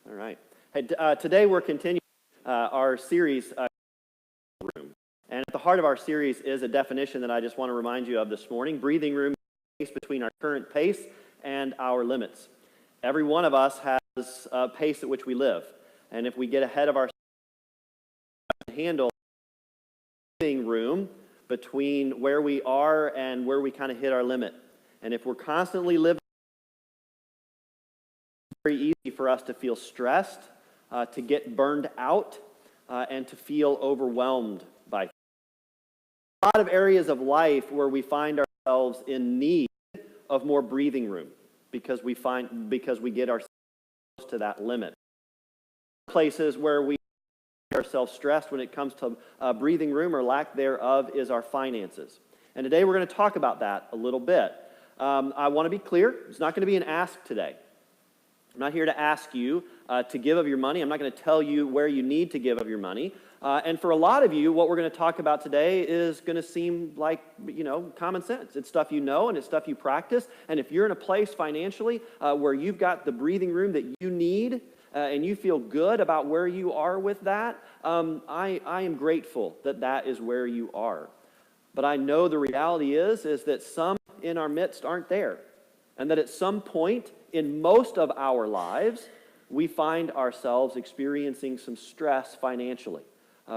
All right. Hey, today we're continuing our series, Room. And at the heart of our series is a definition that I just want to remind you of this morning. Breathing room is space between our current pace and our limits. Every one of us has a pace at which we live. And if we get ahead of our handle breathing room between where we are and where we kind of hit our limit. And if we're constantly living, it's very easy for us to feel stressed, to get burned out, and to feel overwhelmed by things. A lot of areas of life where we find ourselves in need of more breathing room because we get ourselves to that limit. Places where we find ourselves stressed when it comes to breathing room or lack thereof is our finances. And today we're going to talk about that a little bit. I want to be clear, it's not going to be an ask today. I'm not here to ask you to give of your money. I'm not going to tell you where you need to give of your money. And for a lot of you, what we're going to talk about today is going to seem like, common sense. It's stuff you know and it's stuff you practice. And if you're in a place financially where you've got the breathing room that you need and you feel good about where you are with that, I am grateful that that is where you are. But I know the reality is that some in our midst aren't there. And that at some point in most of our lives, we find ourselves experiencing some stress financially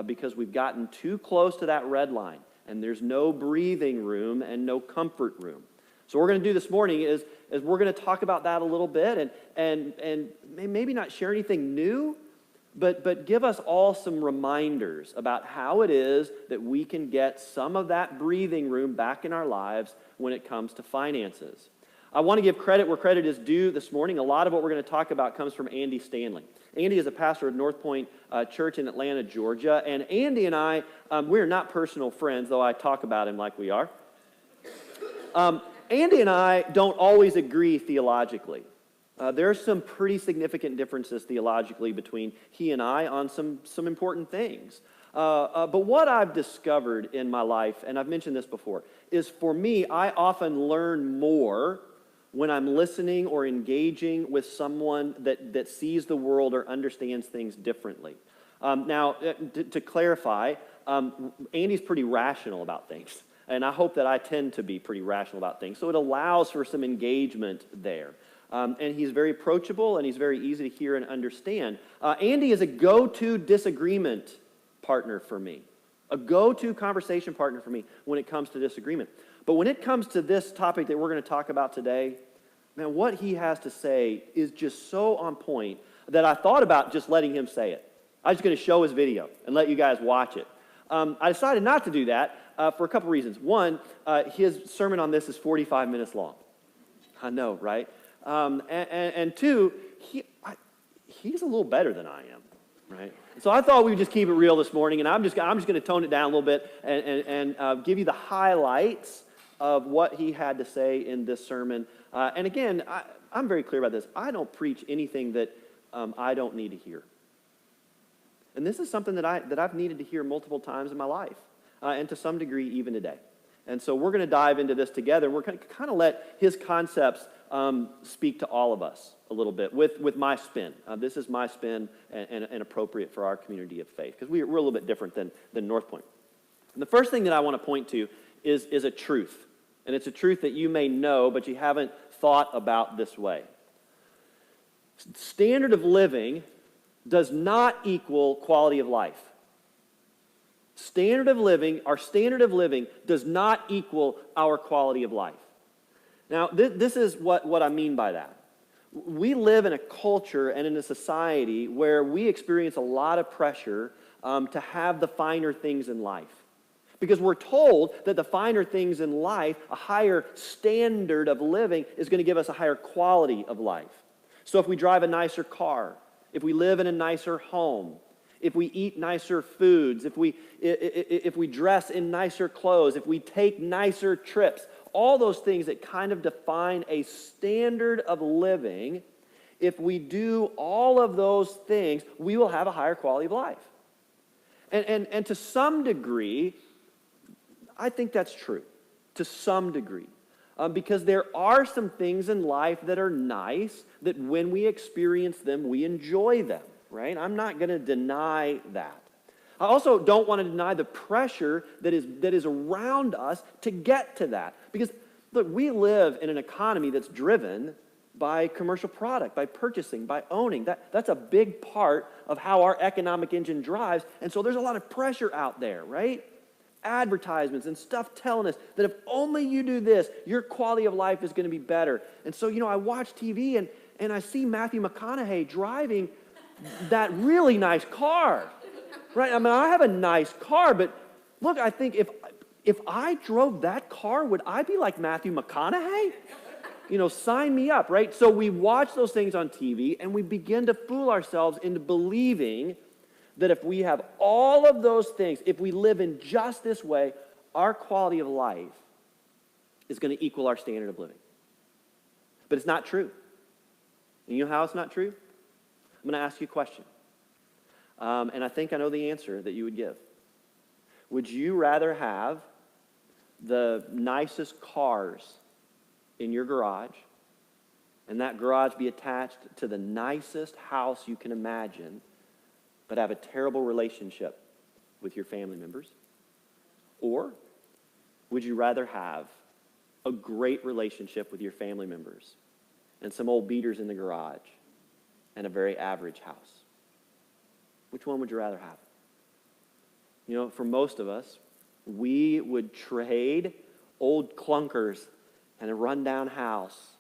because we've gotten too close to that red line and there's no breathing room and no comfort room. So what we're going to do this morning is we're going to talk about that a little bit and maybe not share anything new, but give us all some reminders about how it is that we can get some of that breathing room back in our lives when it comes to finances. I want to give credit where credit is due this morning. A lot of what we're going to talk about comes from Andy Stanley. Andy is a pastor of North Point Church in Atlanta, Georgia. And Andy and I, we're not personal friends, though I talk about him like we are. Andy and I don't always agree theologically. There are some pretty significant differences theologically between he and I on some important things. But what I've discovered in my life, and I've mentioned this before, is for me, I often learn more when I'm listening or engaging with someone that sees the world or understands things differently. Now, to clarify, Andy's pretty rational about things, and I hope that I tend to be pretty rational about things, so it allows for some engagement there. And he's very approachable, and he's very easy to hear and understand. Andy is a go-to disagreement partner for me, a go-to conversation partner for me when it comes to disagreement. But when it comes to this topic that we're going to talk about today, man, what he has to say is just so on point that I thought about just letting him say it. I was going to show his video and let you guys watch it. I decided not to do that for a couple reasons. One, his sermon on this is 45 minutes long. I know, right? And two, he's a little better than I am, right? So I thought we would just keep it real this morning, and I'm just going to tone it down a little bit and give you the highlights of what he had to say in this sermon. And again, I'm very clear about this. I don't preach anything that I don't need to hear. And this is something that I've needed to hear multiple times in my life, and to some degree even today. And so we're going to dive into this together. We're going to kind of let his concepts speak to all of us a little bit with my spin. This is my spin and appropriate for our community of faith because we're a little bit different than North Point. And the first thing that I want to point to is a truth. And it's a truth that you may know, but you haven't thought about this way. Standard of living does not equal quality of life. Our standard of living does not equal our quality of life. Now, this is what I mean by that. We live in a culture and in a society where we experience a lot of pressure to have the finer things in life. Because we're told that the finer things in life, a higher standard of living, is going to give us a higher quality of life. So if we drive a nicer car, if we live in a nicer home, if we eat nicer foods, if we dress in nicer clothes, if we take nicer trips, all those things that kind of define a standard of living, if we do all of those things, we will have a higher quality of life. And to some degree, I think that's true, to some degree. because there are some things in life that are nice, that when we experience them, we enjoy them, right? I'm not going to deny that. I also don't want to deny the pressure that is around us to get to that. Because, look, we live in an economy that's driven by commercial product, by purchasing, by owning. That's a big part of how our economic engine drives. And so there's a lot of pressure out there, right? Advertisements and stuff telling us that if only you do this, your quality of life is going to be better. And so, I watch TV and I see Matthew McConaughey driving that really nice car, right? I mean, I have a nice car, but look, I think if I drove that car, would I be like Matthew McConaughey? Sign me up, right? So we watch those things on TV and we begin to fool ourselves into believing that if we have all of those things, if we live in just this way, our quality of life is going to equal our standard of living. But it's not true. And you know how it's not true? I'm going to ask you a question. And I think I know the answer that you would give. Would you rather have the nicest cars in your garage, and that garage be attached to the nicest house you can imagine, but have a terrible relationship with your family members? Or would you rather have a great relationship with your family members and some old beaters in the garage and a very average house? Which one would you rather have? For most of us, we would trade old clunkers and a rundown house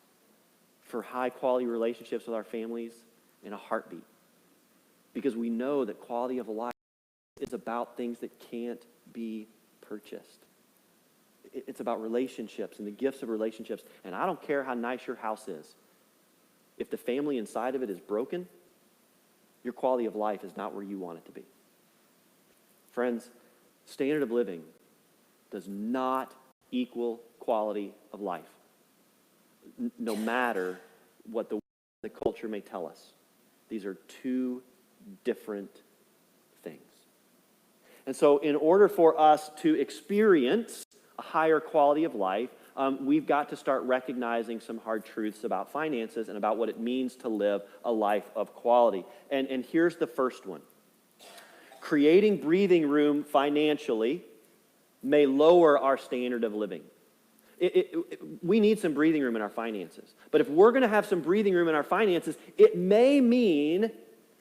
for high-quality relationships with our families in a heartbeat. Because we know that quality of life is about things that can't be purchased. It's about relationships and the gifts of relationships. And I don't care how nice your house is. If the family inside of it is broken, your quality of life is not where you want it to be. Friends, standard of living does not equal quality of life, no matter what the culture may tell us. These are two different things. And so in order for us to experience a higher quality of life, we've got to start recognizing some hard truths about finances and about what it means to live a life of quality. And here's the first one. Creating breathing room financially may lower our standard of living. We need some breathing room in our finances. But if we're going to have some breathing room in our finances, it may mean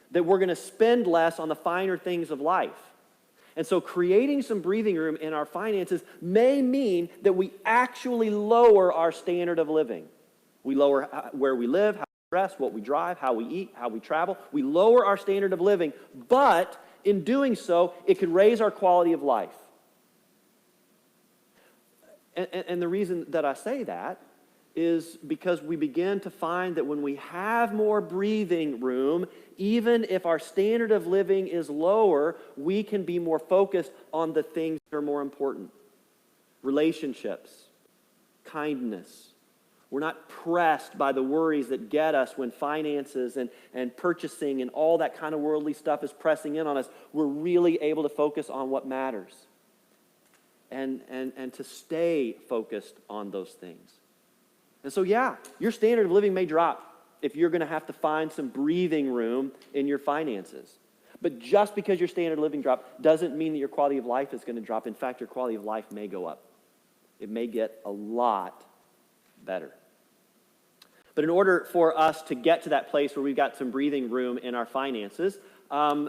that we're going to spend less on the finer things of life. And so creating some breathing room in our finances may mean that we actually lower our standard of living. We lower where we live, how we dress, what we drive, how we eat, how we travel. We lower our standard of living, but in doing so, it could raise our quality of life. And the reason that I say that is because we begin to find that when we have more breathing room, even if our standard of living is lower, we can be more focused on the things that are more important. Relationships, kindness. We're not pressed by the worries that get us when finances and purchasing and all that kind of worldly stuff is pressing in on us. We're really able to focus on what matters and to stay focused on those things. And so, yeah, your standard of living may drop if you're going to have to find some breathing room in your finances. But just because your standard of living drops doesn't mean that your quality of life is going to drop. In fact, your quality of life may go up. It may get a lot better. But in order for us to get to that place where we've got some breathing room in our finances,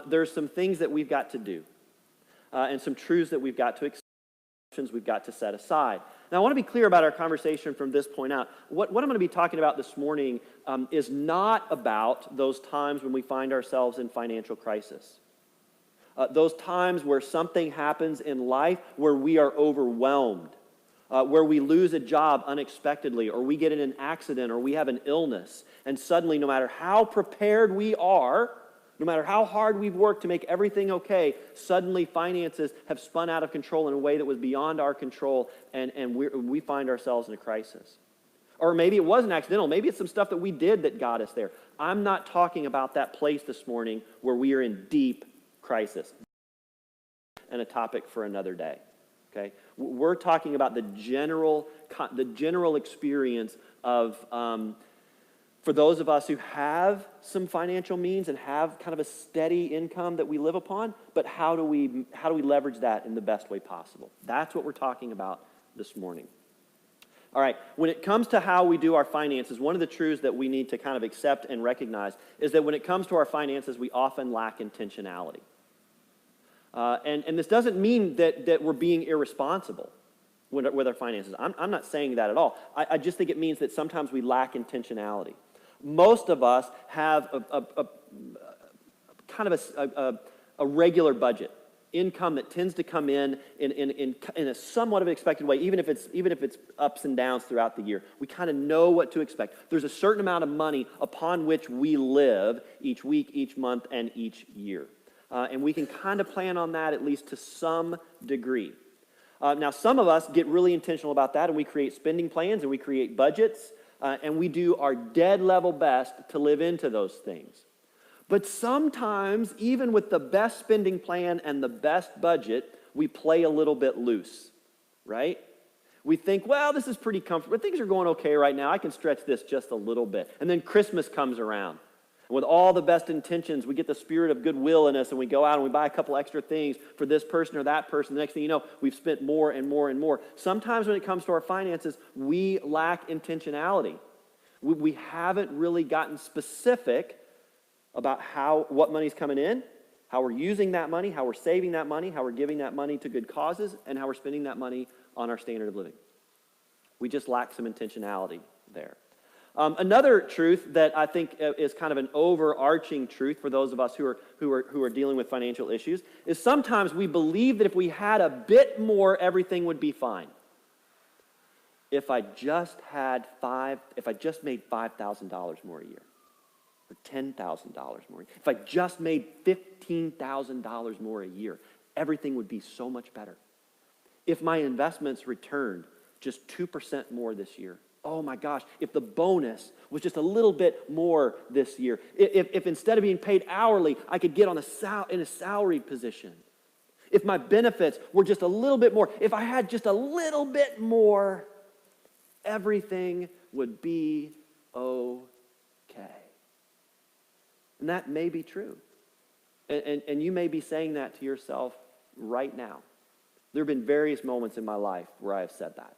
there's some things that we've got to do and some truths that we've got to accept. We've got to set aside. Now, I want to be clear about our conversation from this point out. What I'm going to be talking about this morning is not about those times when we find ourselves in financial crisis. Those times where something happens in life where we are overwhelmed, where we lose a job unexpectedly, or we get in an accident, or we have an illness, and suddenly, no matter how prepared we are, no matter how hard we've worked to make everything okay, suddenly finances have spun out of control in a way that was beyond our control, and we find ourselves in a crisis. Or maybe it wasn't accidental. Maybe it's some stuff that we did that got us there. I'm not talking about that place this morning where we are in deep crisis. And a topic for another day. okay? We're talking about the general experience of, for those of us who have some financial means and have kind of a steady income that we live upon, but how do we leverage that in the best way possible? That's what we're talking about this morning. All right, when it comes to how we do our finances, one of the truths that we need to kind of accept and recognize is that when it comes to our finances, we often lack intentionality. And this doesn't mean that we're being irresponsible with our finances. I'm not saying that at all. I just think it means that sometimes we lack intentionality. Most of us have a kind of a regular budget, income that tends to come in a somewhat of an expected way, even if it's ups and downs throughout the year. We kind of know what to expect. There's a certain amount of money upon which we live each week, each month, and each year. And we can kind of plan on that at least to some degree. Now, some of us get really intentional about that, and we create spending plans, and we create budgets, and we do our dead level best to live into those things. But sometimes, even with the best spending plan and the best budget, we play a little bit loose, right? We think, well, this is pretty comfortable. Things are going okay right now. I can stretch this just a little bit. And then Christmas comes around. And with all the best intentions, we get the spirit of goodwill in us, and we go out and we buy a couple extra things for this person or that person. The next thing you know, we've spent more and more and more. Sometimes when it comes to our finances, we lack intentionality. We haven't really gotten specific about what money's coming in, how we're using that money, how we're saving that money, how we're giving that money to good causes, and how we're spending that money on our standard of living. We just lack some intentionality there. Another truth that I think is kind of an overarching truth for those of us who are dealing with financial issues is sometimes we believe that if we had a bit more, everything would be fine. If I just made $5,000 more a year, or $10,000 more, if I just made $15,000 more a year, everything would be so much better. If my investments returned just 2% more this year, oh my gosh, if the bonus was just a little bit more this year, if instead of being paid hourly, I could get in a salaried position, if my benefits were just a little bit more, if I had just a little bit more, everything would be okay. And that may be true. And you may be saying that to yourself right now. There have been various moments in my life where I have said that.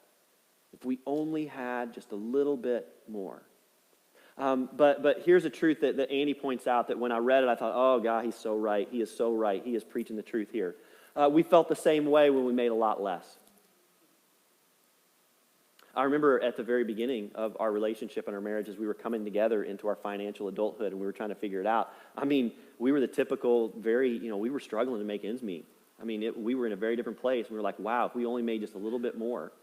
If we only had just a little bit more. But here's a truth that Andy points out that when I read it, I thought, oh, God, he's so right. He is so right. He is preaching the truth here. We felt the same way when we made a lot less. I remember at the very beginning of our relationship and our marriage as we were coming together into our financial adulthood and we were trying to figure it out. I mean, we were the typical we were struggling to make ends meet. I mean, we were in a very different place. We were like, wow, if we only made just a little bit more.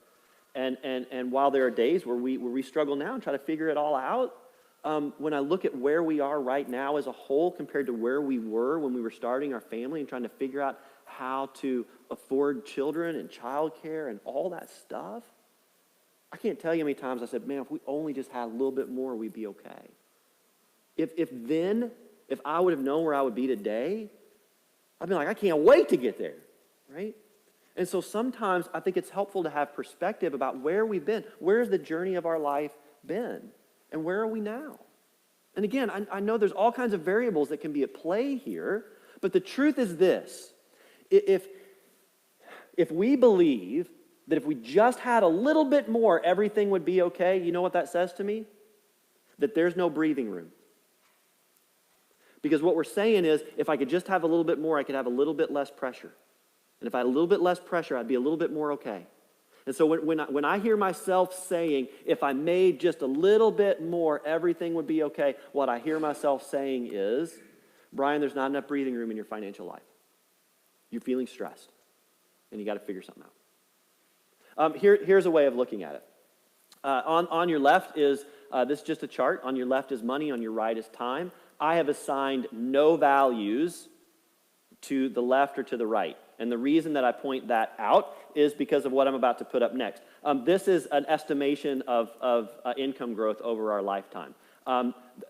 And while there are days where we struggle now and try to figure it all out, when I look at where we are right now as a whole compared to where we were when we were starting our family and trying to figure out how to afford children and childcare and all that stuff, I can't tell you how many times I said, man, if we only just had a little bit more, we'd be okay. If I would have known where I would be today, I'd be like, I can't wait to get there, right? And so sometimes I think it's helpful to have perspective about where we've been. Where's the journey of our life been? And where are we now? And again, I know there's all kinds of variables that can be at play here, but the truth is this. If we believe that if we just had a little bit more, everything would be okay, you know what that says to me? That there's no breathing room. Because what we're saying is, if I could just have a little bit more, I could have a little bit less pressure. And if I had a little bit less pressure, I'd be a little bit more okay. And so when I hear myself saying, if I made just a little bit more, everything would be okay, what I hear myself saying is, Brian, there's not enough breathing room in your financial life. You're feeling stressed, and you got to figure something out. Here's a way of looking at it. On your left is, this is just a chart. On your left is money, on your right is time. I have assigned no values to the left or to the right. And the reason that I point that out is because of what I'm about to put up next. This is an estimation of income growth over our lifetime.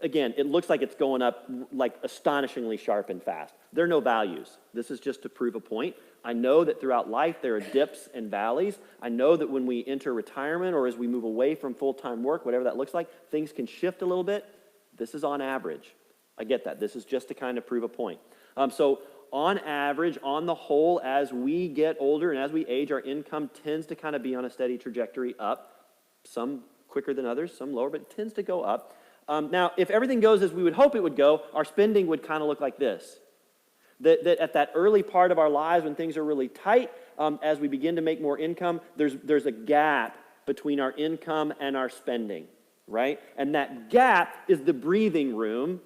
Again, it looks like it's going up like astonishingly sharp and fast. There are no values. This is just to prove a point. I know that throughout life there are dips and valleys. I know that when we enter retirement or as we move away from full-time work, whatever that looks like, things can shift a little bit. This is on average. I get that. This is just to kind of prove a point. So on average, on the whole, as we get older and as we age, our income tends to kind of be on a steady trajectory up. Some quicker than others, some lower, but it tends to go up. Now, if everything goes as we would hope it would go, our spending would kind of look like this. That at that early part of our lives when things are really tight, as we begin to make more income, there's a gap between our income and our spending, right? And that gap is the breathing room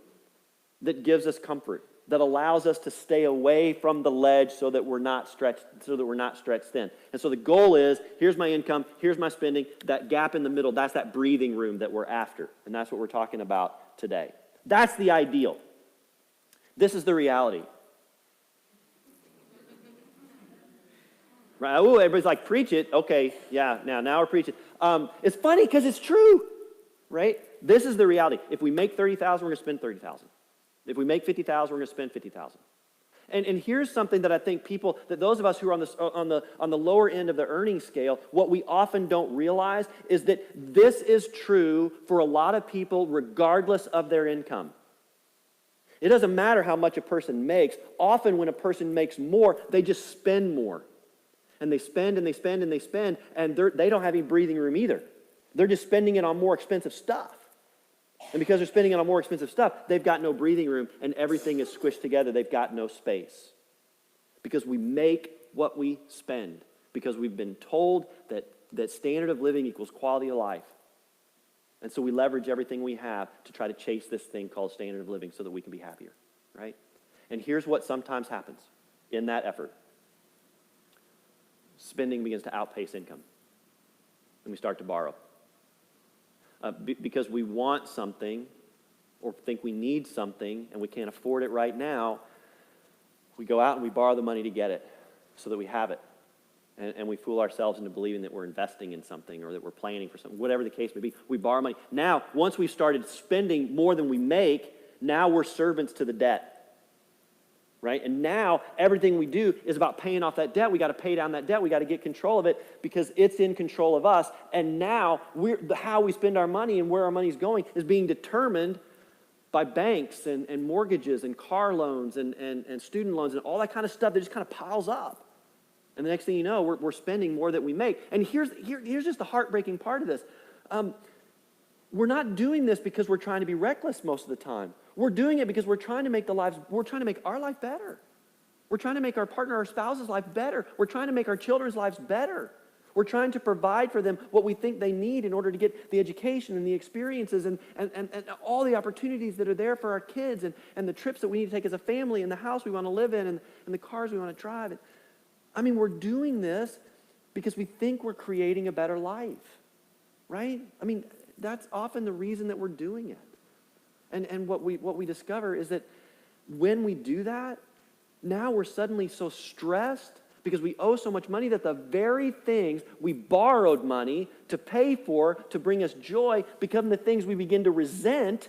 that gives us comfort, that allows us to stay away from the ledge so that we're not stretched thin. And so the goal is, here's my income, here's my spending, that gap in the middle, that's that breathing room that we're after. And that's what we're talking about today. That's the ideal. This is the reality. Right? Ooh, everybody's like, preach it. Okay, yeah, now we're preaching. It's funny because it's true, right? This is the reality. If we make $30,000, we're going to spend $30,000. If we make $50,000, we're going to spend $50,000. And here's something that I think that those of us who are on the lower end of the earning scale, what we often don't realize is that this is true for a lot of people regardless of their income. It doesn't matter how much a person makes. Often when a person makes more, they just spend more. And they spend and they spend and they spend, and they don't have any breathing room either. They're just spending it on more expensive stuff. And because they're spending it on more expensive stuff, they've got no breathing room, and everything is squished together. They've got no space. Because we make what we spend. Because we've been told that standard of living equals quality of life. And so we leverage everything we have to try to chase this thing called standard of living so that we can be happier, right? And here's what sometimes happens in that effort. Spending begins to outpace income. And we start to borrow. Because we want something or think we need something and we can't afford it right now, we go out and we borrow the money to get it so that we have it. And we fool ourselves into believing that we're investing in something or that we're planning for something, whatever the case may be. We borrow money. Now, once we've started spending more than we make, now we're servants to the debt. Right? And now everything we do is about paying off that debt. We got to pay down that debt. We got to get control of it because it's in control of us. And now how we spend our money and where our money's going is being determined by banks and mortgages and car loans and student loans and all that kind of stuff that just kind of piles up. And the next thing you know, we're spending more than we make. And here's just the heartbreaking part of this. We're not doing this because we're trying to be reckless most of the time. We're doing it because we're trying to make our life better. We're trying to make our partner, our spouse's life better. We're trying to make our children's lives better. We're trying to provide for them what we think they need in order to get the education and the experiences and all the opportunities that are there for our kids and the trips that we need to take as a family and the house we want to live in and the cars we want to drive. We're doing this because we think we're creating a better life, right? That's often the reason that we're doing it. And what we discover is that when we do that, now we're suddenly so stressed because we owe so much money that the very things we borrowed money to pay for, to bring us joy, become the things we begin to resent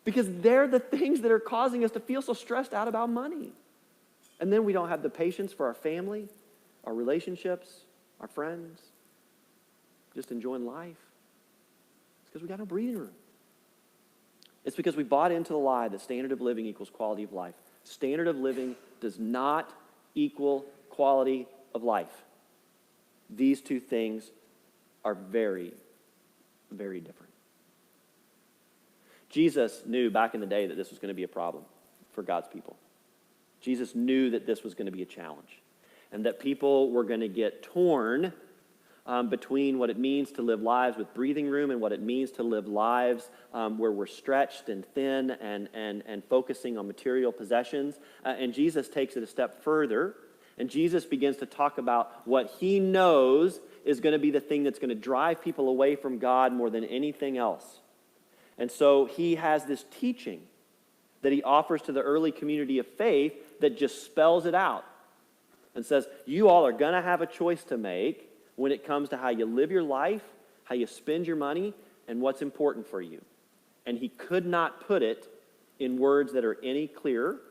because they're the things that are causing us to feel so stressed out about money. And then we don't have the patience for our family, our relationships, our friends, just enjoying life. It's because we got no breathing room. It's because we bought into the lie that standard of living equals quality of life. Standard of living does not equal quality of life. These two things are very, very different. Jesus knew back in the day that this was going to be a problem for God's people. Jesus knew that this was going to be a challenge and that people were going to get torn between what it means to live lives with breathing room and what it means to live lives where we're stretched and thin and focusing on material possessions. And Jesus takes it a step further, and Jesus begins to talk about what he knows is going to be the thing that's going to drive people away from God more than anything else. And so he has this teaching that he offers to the early community of faith that just spells it out and says, you all are going to have a choice to make when it comes to how you live your life, how you spend your money, and what's important for you. and he could not put it in words that are any clearer,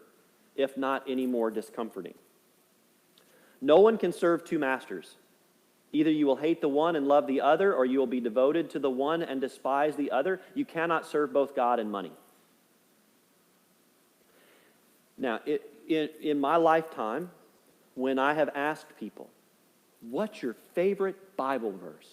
if not any more discomforting. No one can serve two masters. Either you will hate the one and love the other, or you will be devoted to the one and despise the other. You cannot serve both God and money. Now, in my lifetime, when I have asked people, what's your favorite Bible verse?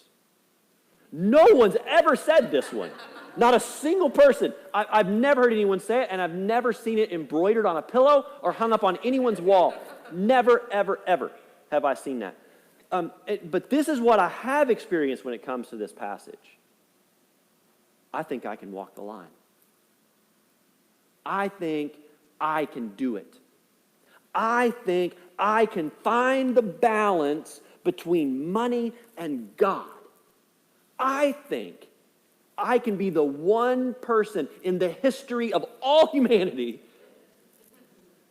No one's ever said this one. Not a single person. I've never heard anyone say it, and I've never seen it embroidered on a pillow or hung up on anyone's wall. Never, ever, ever have I seen that. But this is what I have experienced when it comes to this passage. I think I can walk the line. I think I can do it. I think I can find the balance between money and God. I think I can be the one person in the history of all humanity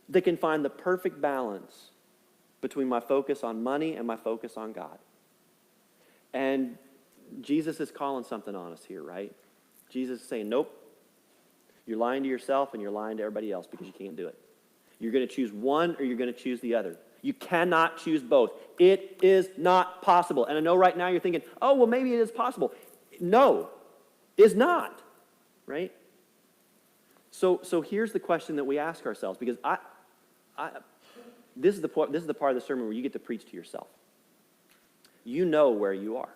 that can find the perfect balance between my focus on money and my focus on God. And Jesus is calling something on us here, right? Jesus is saying, nope, you're lying to yourself and you're lying to everybody else because you can't do it. You're going to choose one or you're going to choose the other. You cannot choose both. It is not possible. And I know right now you're thinking, oh, well, maybe it is possible. No, it's not, right? So here's the question that we ask ourselves, because this is the part of the sermon where you get to preach to yourself. You know where you are.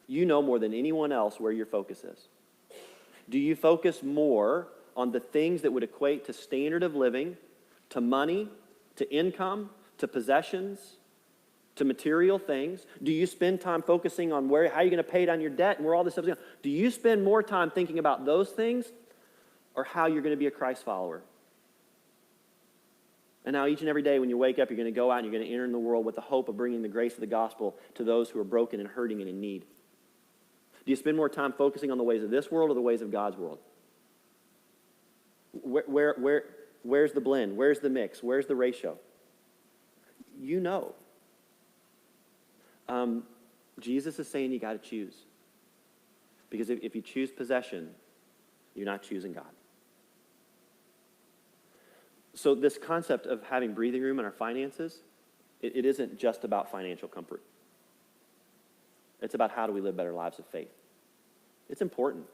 You know more than anyone else where your focus is. Do you focus more on the things that would equate to standard of living, to money, to income, to possessions, to material things? Do you spend time focusing on how you're going to pay down your debt and where all this stuff is going? Do you spend more time thinking about those things, or how you're going to be a Christ follower? And now each and every day when you wake up, you're going to go out and you're going to enter in the world with the hope of bringing the grace of the gospel to those who are broken and hurting and in need. Do you spend more time focusing on the ways of this world or the ways of God's world? Where's the blend? Where's the mix? Where's the ratio? You know. Jesus is saying you got to choose. Because if you choose possession, you're not choosing God. So this concept of having breathing room in our finances, it isn't just about financial comfort. It's about how do we live better lives of faith. It's important.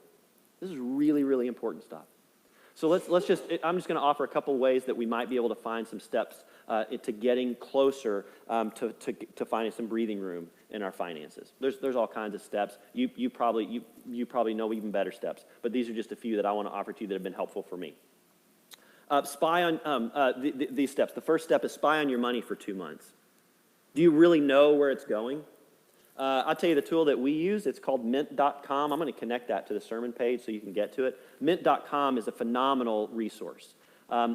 This is really, really important stuff. So I'm just going to offer a couple ways that we might be able to find some steps to getting closer to finding some breathing room in our finances. There's all kinds of steps. You probably know even better steps, but these are just a few that I want to offer to you that have been helpful for me. Spy on these steps. The first step is spy on your money for 2 months. Do you really know where it's going? I'll tell you the tool that we use. It's called mint.com. I'm going to connect that to the sermon page so you can get to it. Mint.com is a phenomenal resource.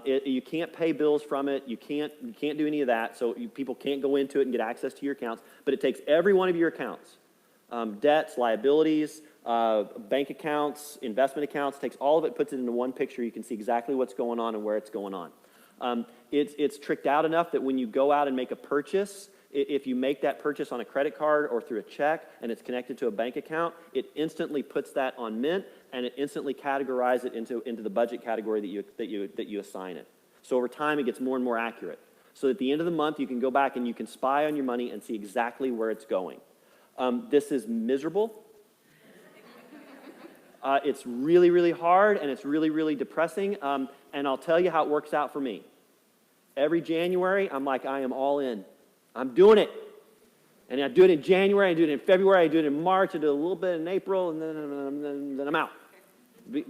You can't pay bills from it. You can't do any of that, so people can't go into it and get access to your accounts. But it takes every one of your accounts, debts, liabilities, bank accounts, investment accounts, takes all of it, puts it into one picture. You can see exactly what's going on and where it's going on. It's tricked out enough that when you go out and make a purchase, if you make that purchase on a credit card or through a check and it's connected to a bank account, it instantly puts that on Mint, and it instantly categorizes it into the budget category that you assign it. So over time, it gets more and more accurate. So at the end of the month, you can go back and you can spy on your money and see exactly where it's going. This is miserable. It's really, really hard, and it's really, really depressing. And I'll tell you how it works out for me. Every January, I'm like, I am all in. I'm doing it. And I do it in January, I do it in February, I do it in March, I do it a little bit in April, and then I'm out.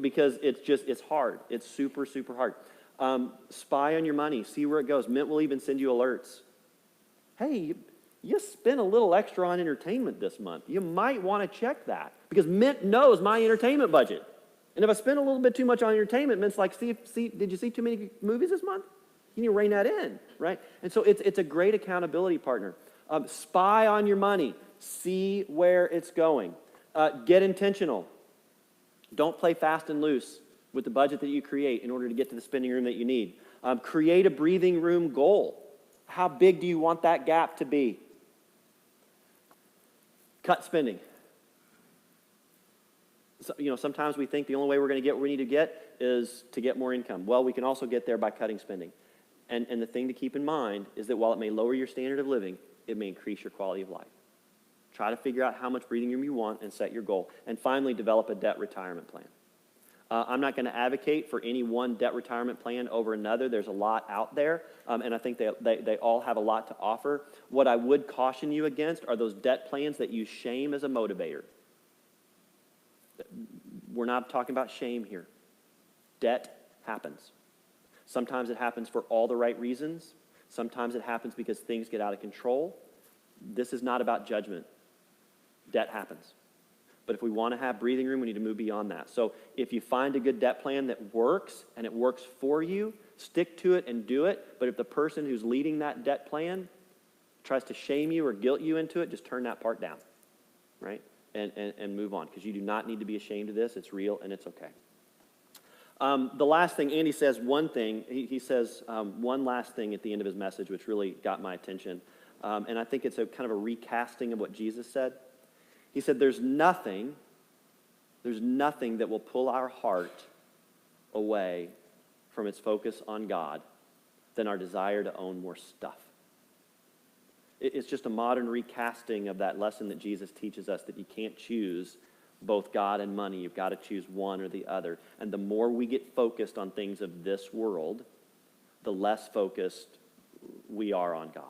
Because it's hard. It's super, super hard. Spy on your money. See where it goes. Mint will even send you alerts. Hey, you spent a little extra on entertainment this month. You might want to check that. Because Mint knows my entertainment budget. And if I spend a little bit too much on entertainment, Mint's like, did you see too many movies this month? You need to rein that in, right? And so it's a great accountability partner. Spy on your money. See where it's going. Get intentional. Don't play fast and loose with the budget that you create in order to get to the spending room that you need. Create a breathing room goal. How big do you want that gap to be? Cut spending. So, sometimes we think the only way we're going to get what we need to get is to get more income. Well, we can also get there by cutting spending. And the thing to keep in mind is that while it may lower your standard of living, it may increase your quality of life. Try to figure out how much breathing room you want and set your goal. And finally, develop a debt retirement plan. I'm not going to advocate for any one debt retirement plan over another. There's a lot out there, and I think they all have a lot to offer. What I would caution you against are those debt plans that use shame as a motivator. We're not talking about shame here. Debt happens. Sometimes it happens for all the right reasons. Sometimes it happens because things get out of control. This is not about judgment. Debt happens. But if we want to have breathing room, we need to move beyond that. So if you find a good debt plan that works and it works for you, stick to it and do it. But if the person who's leading that debt plan tries to shame you or guilt you into it, just turn that part down, right? And move on, because you do not need to be ashamed of this. It's real and it's okay. The last thing, Andy says one thing. He says one last thing at the end of his message, which really got my attention. And I think it's a kind of a recasting of what Jesus said. He said, there's nothing that will pull our heart away from its focus on God than our desire to own more stuff. It's just a modern recasting of that lesson that Jesus teaches us, that you can't choose both God and money. You've got to choose one or the other. And the more we get focused on things of this world, the less focused we are on God.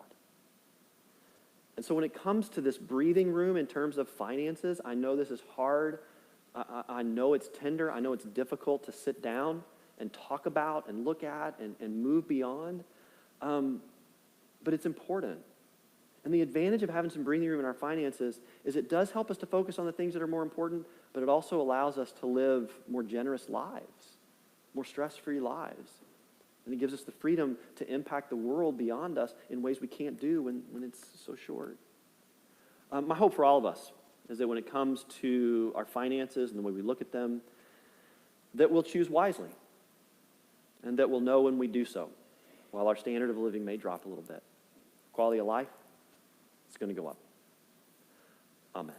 And so when it comes to this breathing room in terms of finances, I know this is hard. I know it's tender. I know it's difficult to sit down and talk about and look at and move beyond. But it's important. And the advantage of having some breathing room in our finances is it does help us to focus on the things that are more important, but it also allows us to live more generous lives, more stress-free lives. And it gives us the freedom to impact the world beyond us in ways we can't do when it's so short. My hope for all of us is that when it comes to our finances and the way we look at them, that we'll choose wisely and that we'll know when we do so, while our standard of living may drop a little bit. Quality of life, it's going to go up. Amen.